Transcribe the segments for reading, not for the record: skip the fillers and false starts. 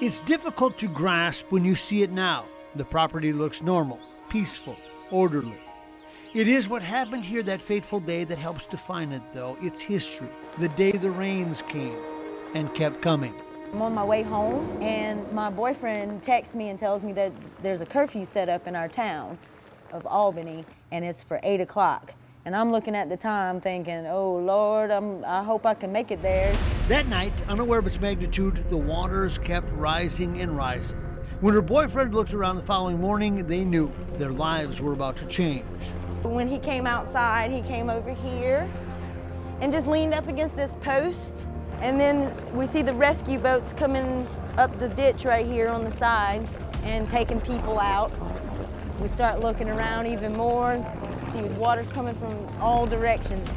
It's difficult to grasp when you see it now. The property looks normal, peaceful, orderly. It is what happened here that fateful day that helps define it, though. It's history. The day the rains came and kept coming. I'm on my way home, and my boyfriend texts me and tells me that there's a curfew set up in our town of Albany, and it's for 8 o'clock. And I'm looking at the time thinking, oh Lord, I hope I can make it there. That night, unaware of its magnitude, the waters kept rising and rising. When her boyfriend looked around the following morning, they knew their lives were about to change. When he came outside, he came over here and just leaned up against this post. And then we see the rescue boats coming up the ditch right here on the side and taking people out. We start looking around even more, see water's coming from all directions,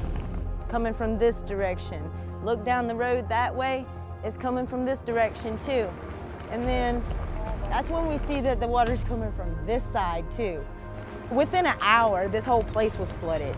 coming from this direction. Look down the road that way, it's coming from this direction too. And then that's when we see that the water's coming from this side too. Within an hour, this whole place was flooded.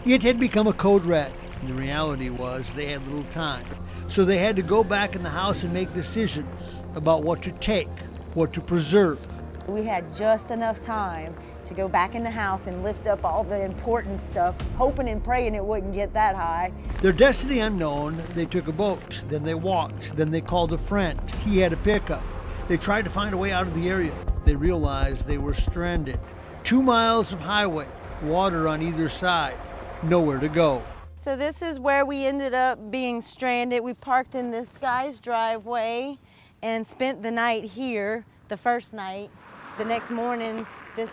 It had become a code red. The reality was they had little time. So they had to go back in the house and make decisions about what to take, what to preserve. We had just enough time to go back in the house and lift up all the important stuff, hoping and praying it wouldn't get that high. Their destiny unknown, they took a boat, then they walked, then they called a friend. He had a pickup. They tried to find a way out of the area. They realized they were stranded. 2 miles of highway, water on either side, nowhere to go. So this is where we ended up being stranded. We parked in this guy's driveway and spent the night here, the first night. The next morning, this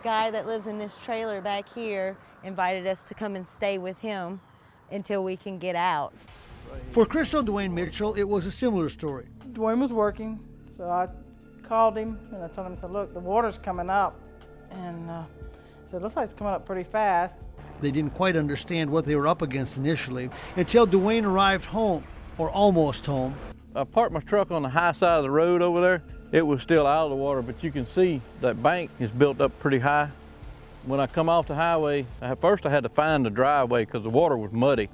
guy that lives in this trailer back here invited us to come and stay with him until we can get out. For Crystal and Dwayne Mitchell, it was a similar story. Dwayne was working, so I called him and I told him, I said, look, the water's coming up. And I said, looks like it's coming up pretty fast. They didn't quite understand what they were up against initially until Dwayne arrived home, or almost home. I parked my truck on the high side of the road over there. It was still out of the water, but you can see that bank is built up pretty high. When I come off the highway, first I had to find the driveway because the water was muddy.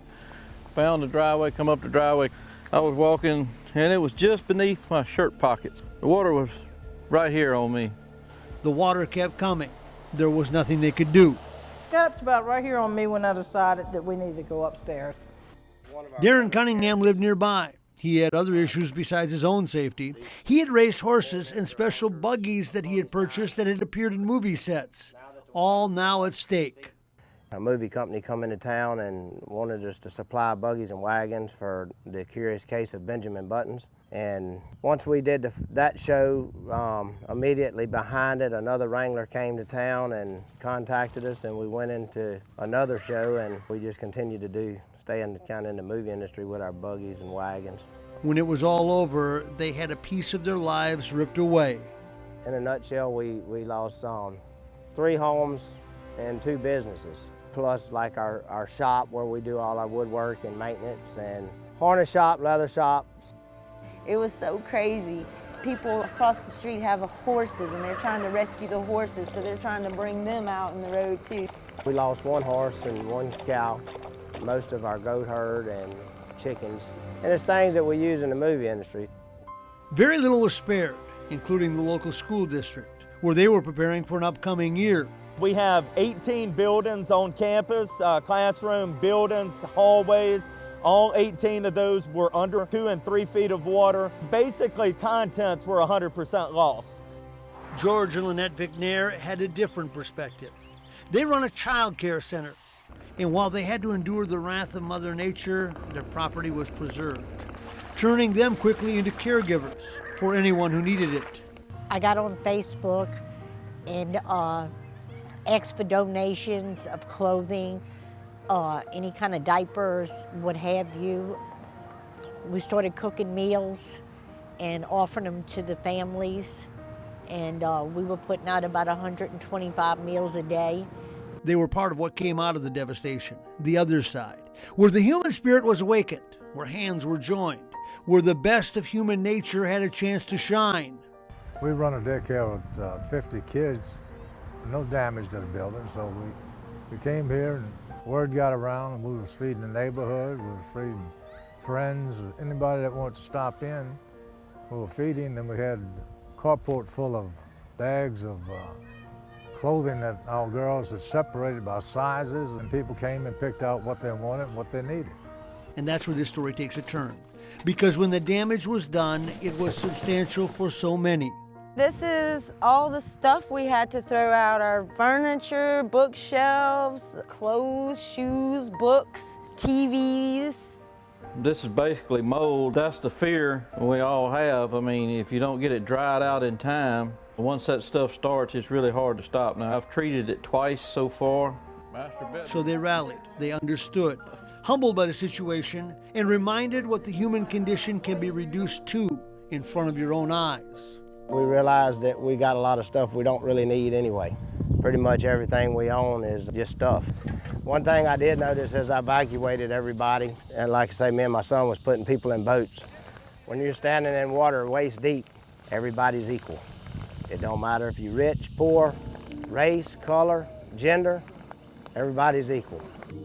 Found the driveway, come up the driveway. I was walking and it was just beneath my shirt pockets. The water was right here on me. The water kept coming. There was nothing they could do. Got up to about right here on me when I decided that we needed to go upstairs. Darren Cunningham lived nearby. He had other issues besides his own safety. He had raced horses and special buggies that he had purchased that had appeared in movie sets, all now at stake. A movie company come into town and wanted us to supply buggies and wagons for The Curious Case of Benjamin Buttons. And once we did that show, immediately behind it, another wrangler came to town and contacted us, and we went into another show, and we just continued to stay in the movie industry with our buggies and wagons. When it was all over, they had a piece of their lives ripped away. In a nutshell, we lost 3 homes and 2 businesses, plus like our shop where we do all our woodwork and maintenance, and harness shop, leather shops. It was so crazy. People across the street have horses and they're trying to rescue the horses, so they're trying to bring them out in the road too. We lost 1 horse and 1 cow, most of our goat herd and chickens. And it's things that we use in the movie industry. Very little was spared, including the local school district, where they were preparing for an upcoming year. We have 18 buildings on campus, classroom, buildings, hallways. All 18 of those were under 2 and 3 feet of water. Basically, contents were 100% lost. George and Lynette Vicnair had a different perspective. They run a child care center, and while they had to endure the wrath of Mother Nature, their property was preserved, turning them quickly into caregivers for anyone who needed it. I got on Facebook and asked for donations of clothing, any kind of diapers, what have you. We started cooking meals and offering them to the families, and we were putting out about 125 meals a day. They were part of what came out of the devastation, the other side, where the human spirit was awakened, where hands were joined, where the best of human nature had a chance to shine. We run a daycare with 50 kids, no damage to the building, so we came here and word got around, and we was feeding the neighborhood, we was feeding friends, anybody that wanted to stop in. we were feeding, and we had a carport full of bags of clothing that our girls had separated by sizes, and people came and picked out what they wanted and what they needed. And that's where this story takes a turn. Because when the damage was done, it was substantial for so many. This is all the stuff we had to throw out: our furniture, bookshelves, clothes, shoes, books, TVs. This is basically mold. That's the fear we all have. I mean, if you don't get it dried out in time, once that stuff starts, it's really hard to stop. Now, I've treated it twice so far. So they rallied, they understood, humbled by the situation, and reminded what the human condition can be reduced to in front of your own eyes. We realized that we got a lot of stuff we don't really need anyway. Pretty much everything we own is just stuff. One thing I did notice as I evacuated everybody, and like I say, me and my son was putting people in boats. When you're standing in water waist deep, everybody's equal. It don't matter if you're rich, poor, race, color, gender, everybody's equal.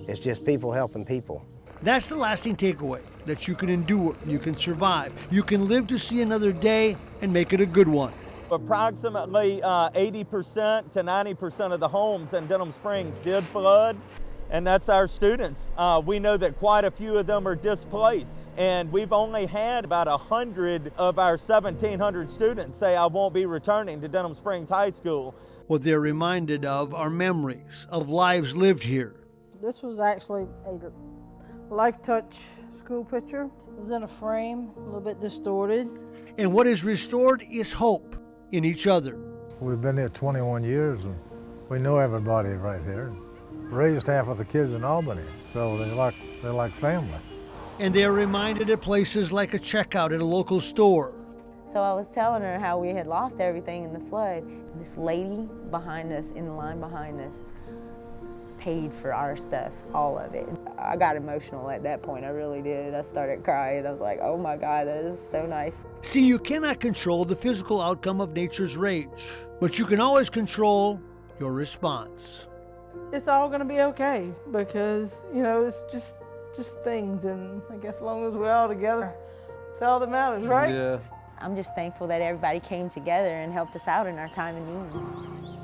It's just people helping people. That's the lasting takeaway, that you can endure, you can survive, you can live to see another day and make it a good one. Approximately 80% to 90% of the homes in Denham Springs did flood, and that's our students. We know that quite a few of them are displaced, and we've only had about 100 of our 1,700 students say, "I won't be returning to Denham Springs High School." What they're reminded of are memories of lives lived here. This was actually a Life Touch school picture. It was in a frame, a little bit distorted. And what is restored is hope in each other. We've been here 21 years, and we know everybody right here. Raised half of the kids in Albany, so they're like family. And they are reminded at places like a checkout at a local store. So I was telling her how we had lost everything in the flood. This lady behind us, in the line behind us, paid for our stuff, all of it. I got emotional at that point, I really did. I started crying. I was like, oh my God, that is so nice. See, you cannot control the physical outcome of nature's rage, but you can always control your response. It's all gonna be okay because, you know, it's just things, and I guess as long as we're all together, it's all that matters, right? Yeah. I'm just thankful that everybody came together and helped us out in our time of need.